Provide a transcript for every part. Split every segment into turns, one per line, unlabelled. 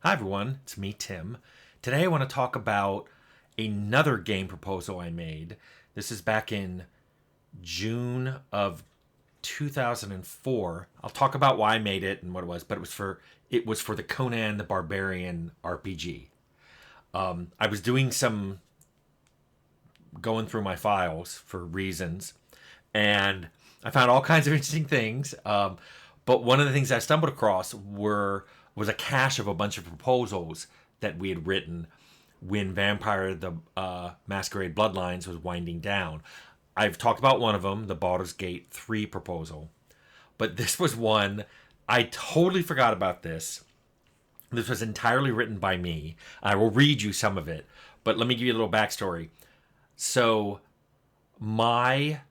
Hi everyone, it's me, Tim. Today I want to talk about another game proposal I made. This is back in June of 2004. I'll talk about why I made it and what it was, but it was for the Conan the Barbarian RPG. I was doing some going through my files for reasons, and I found all kinds of interesting things. But one of the things I stumbled across was a cache of a bunch of proposals that we had written when Vampire the Masquerade Bloodlines was winding down. I've talked about one of them, the Baldur's Gate 3 proposal, but this was one I totally forgot about this. This was entirely written by me. I will read you some of it, but let me give you a little backstory. So, my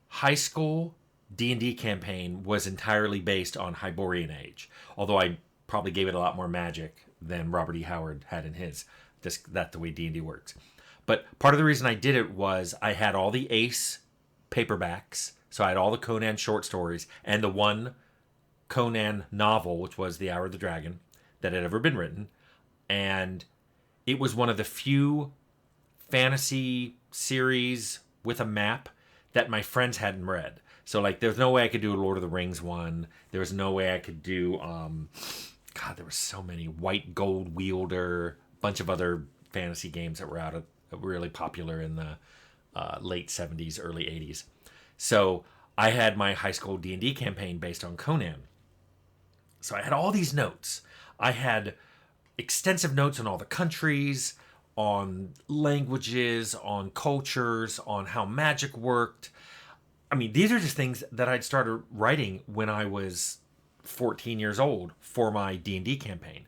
high school D&D campaign was entirely based on Hyborian Age, although I probably gave it a lot more magic than Robert E. Howard had in his. That's the way D&D works. But part of the reason I did it was I had all the Ace paperbacks, so I had all the Conan short stories and the one Conan novel, which was The Hour of the Dragon, that had ever been written. And it was one of the few fantasy series with a map that my friends hadn't read. So like, there's no way I could do a Lord of the Rings one. There was no way I could do, God, there were so many. White Gold Wielder, a bunch of other fantasy games that were really popular in the late 70s, early 80s. So I had my high school D&D campaign based on Conan. So I had all these notes. I had extensive notes on all the countries, on languages, on cultures, on how magic worked. I mean, these are just things that I'd started writing when I was 14 years old for my D&D campaign.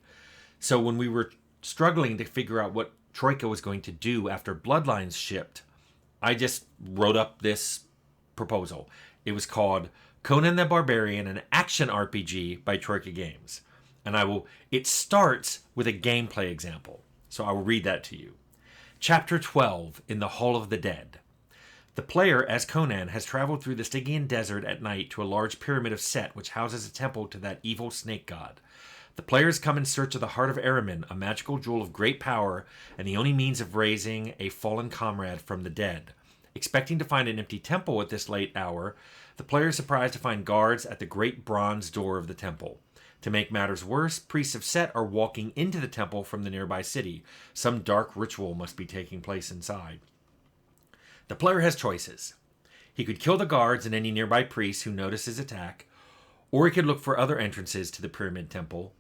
So when we were struggling to figure out what Troika was going to do after Bloodlines shipped, I just wrote up this proposal. It was called Conan the Barbarian, an action RPG by Troika Games. And it starts with a gameplay example. So I will read that to you. Chapter 12, In the Hall of the Dead. The player, as Conan, has traveled through the Stygian desert at night to a large pyramid of Set, which houses a temple to that evil snake god. The players come in search of the Heart of Ahriman, a magical jewel of great power, and the only means of raising a fallen comrade from the dead. Expecting to find an empty temple at this late hour, the player is surprised to find guards at the great bronze door of the temple. To make matters worse, priests of Set are walking into the temple from the nearby city. Some dark ritual must be taking place inside. The player has choices. He could kill the guards and any nearby priests who notice his attack, or he could look for other entrances to the pyramid temple,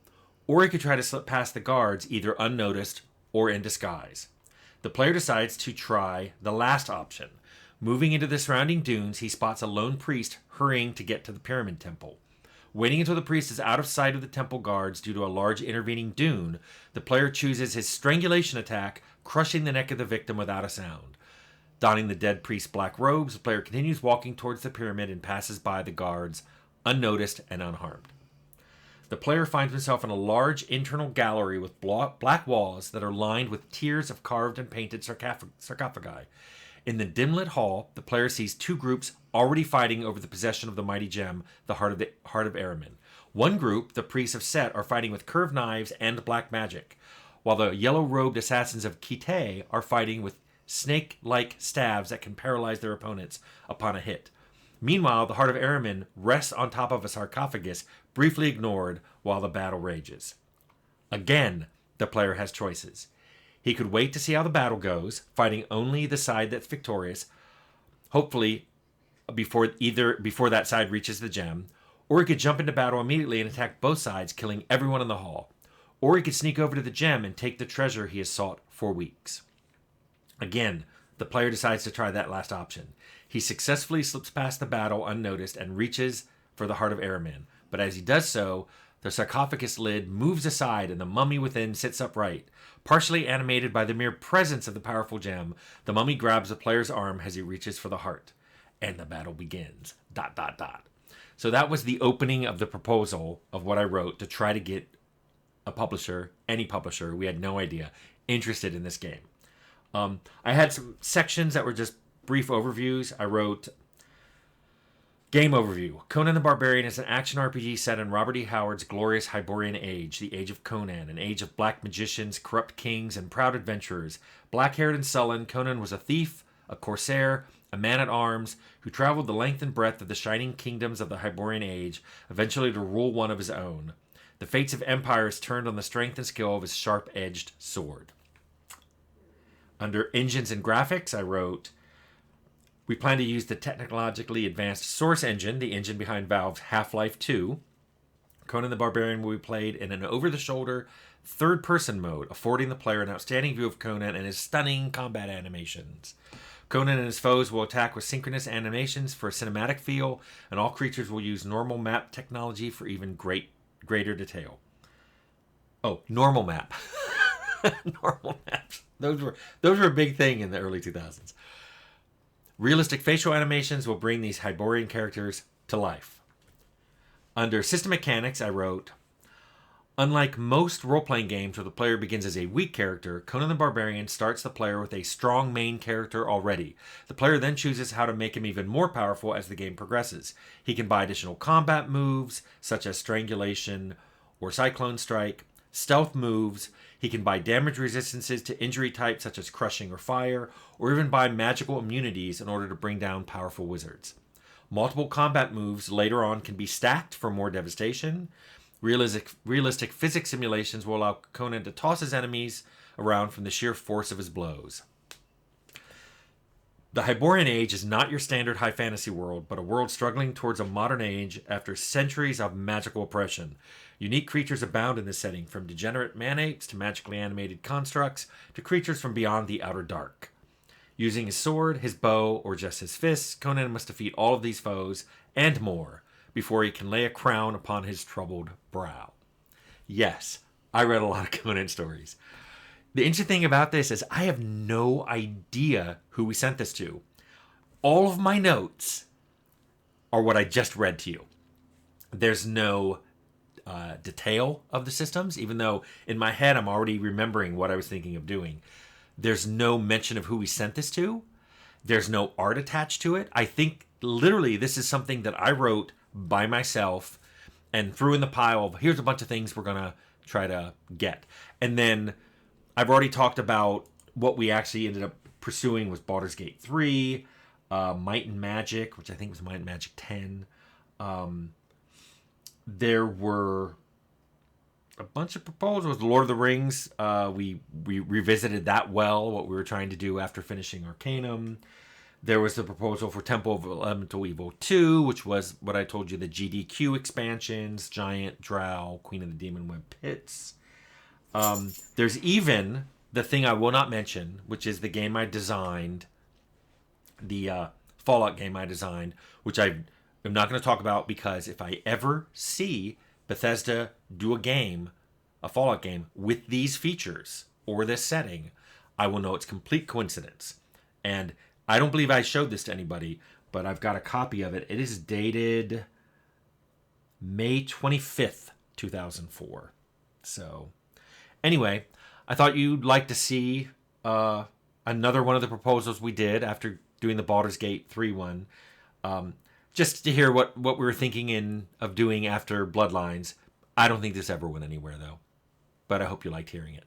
or he could try to slip past the guards either unnoticed or in disguise. The player decides to try the last option. Moving into the surrounding dunes, he spots a lone priest hurrying to get to the pyramid temple. Waiting until the priest is out of sight of the temple guards due to a large intervening dune, the player chooses his strangulation attack, crushing the neck of the victim without a sound. Donning the dead priest's black robes, the player continues walking towards the pyramid and passes by the guards, unnoticed and unharmed. The player finds himself in a large internal gallery with black walls that are lined with tiers of carved and painted sarcophagi. In the dim-lit hall, the player sees two groups already fighting over the possession of the mighty gem, the Heart of Ahriman. One group, the priests of Set, are fighting with curved knives and black magic, while the yellow-robed assassins of Kite are fighting with snake-like staves that can paralyze their opponents upon a hit. Meanwhile, the Heart of Ahriman rests on top of a sarcophagus, briefly ignored while the battle rages. Again, the player has choices. He could wait to see how the battle goes, fighting only the side that's victorious, hopefully before that side reaches the gem, or he could jump into battle immediately and attack both sides, killing everyone in the hall. Or he could sneak over to the gem and take the treasure he has sought for weeks. Again, the player decides to try that last option. He successfully slips past the battle unnoticed and reaches for the Heart of Ahriman. But as he does so, the sarcophagus lid moves aside and the mummy within sits upright. Partially animated by the mere presence of the powerful gem, the mummy grabs the player's arm as he reaches for the heart. And the battle begins. ... So that was the opening of the proposal of what I wrote to try to get a publisher, any publisher, we had no idea, interested in this game. I had some sections that were just brief overviews. I wrote Game overview. Conan the Barbarian is an action RPG set in Robert E. Howard's glorious Hyborian age, the age of Conan, an age of black magicians, corrupt kings, and proud adventurers. Black-haired and sullen, Conan was a thief, a corsair, a man-at-arms, who traveled the length and breadth of the shining kingdoms of the Hyborian age, eventually to rule one of his own. The fates of empires turned on the strength and skill of his sharp-edged sword. Under engines and graphics, I wrote, we plan to use the technologically advanced Source engine, the engine behind Valve's Half-Life 2. Conan the Barbarian will be played in an over-the-shoulder, third-person mode, affording the player an outstanding view of Conan and his stunning combat animations. Conan and his foes will attack with synchronous animations for a cinematic feel, and all creatures will use normal map technology for even greater detail. Oh, normal map. Normal maps. Those were a big thing in the early 2000s. Realistic facial animations will bring these Hyborian characters to life. Under system mechanics, I wrote, unlike most role-playing games where the player begins as a weak character, Conan the Barbarian starts the player with a strong main character already. The player then chooses how to make him even more powerful as the game progresses. He can buy additional combat moves, such as Strangulation or Cyclone Strike, stealth moves. He can buy damage resistances to injury types such as Crushing or Fire, or even buy magical immunities in order to bring down powerful wizards. Multiple combat moves later on can be stacked for more devastation. Realistic physics simulations will allow Conan to toss his enemies around from the sheer force of his blows. The Hyborian Age is not your standard high fantasy world, but a world struggling towards a modern age after centuries of magical oppression. Unique creatures abound in this setting, from degenerate man-apes to magically animated constructs to creatures from beyond the outer dark. Using his sword, his bow, or just his fists, Conan must defeat all of these foes, and more, before he can lay a crown upon his troubled brow. Yes, I read a lot of Conan stories. The interesting thing about this is I have no idea who we sent this to. All of my notes are what I just read to you. There's no detail of the systems, even though in my head I'm already remembering what I was thinking of doing. There's no mention of who we sent this to. There's no art attached to it. I think literally this is something that I wrote by myself and threw in the pile of here's a bunch of things we're going to try to get. And then I've already talked about what we actually ended up pursuing was Baldur's Gate 3, Might and Magic, which I think was Might and Magic 10. There were a bunch of proposals. Lord of the Rings, we revisited that well, what we were trying to do after finishing Arcanum. There was the proposal for Temple of Elemental Evil 2, which was what I told you, the GDQ expansions, Giant, Drow, Queen of the Demon Web Pits. There's even the thing I will not mention, which is the game I designed, the Fallout game I designed, which I'm not going to talk about because if I ever see Bethesda do a Fallout game with these features or this setting, I will know it's complete coincidence. And I don't believe I showed this to anybody, but I've got a copy of it. It is dated May 25th, 2004. So anyway, I thought you'd like to see another one of the proposals we did after doing the Baldur's Gate 3 one. Just to hear what we were thinking of doing after Bloodlines. I don't think this ever went anywhere, though. But I hope you liked hearing it.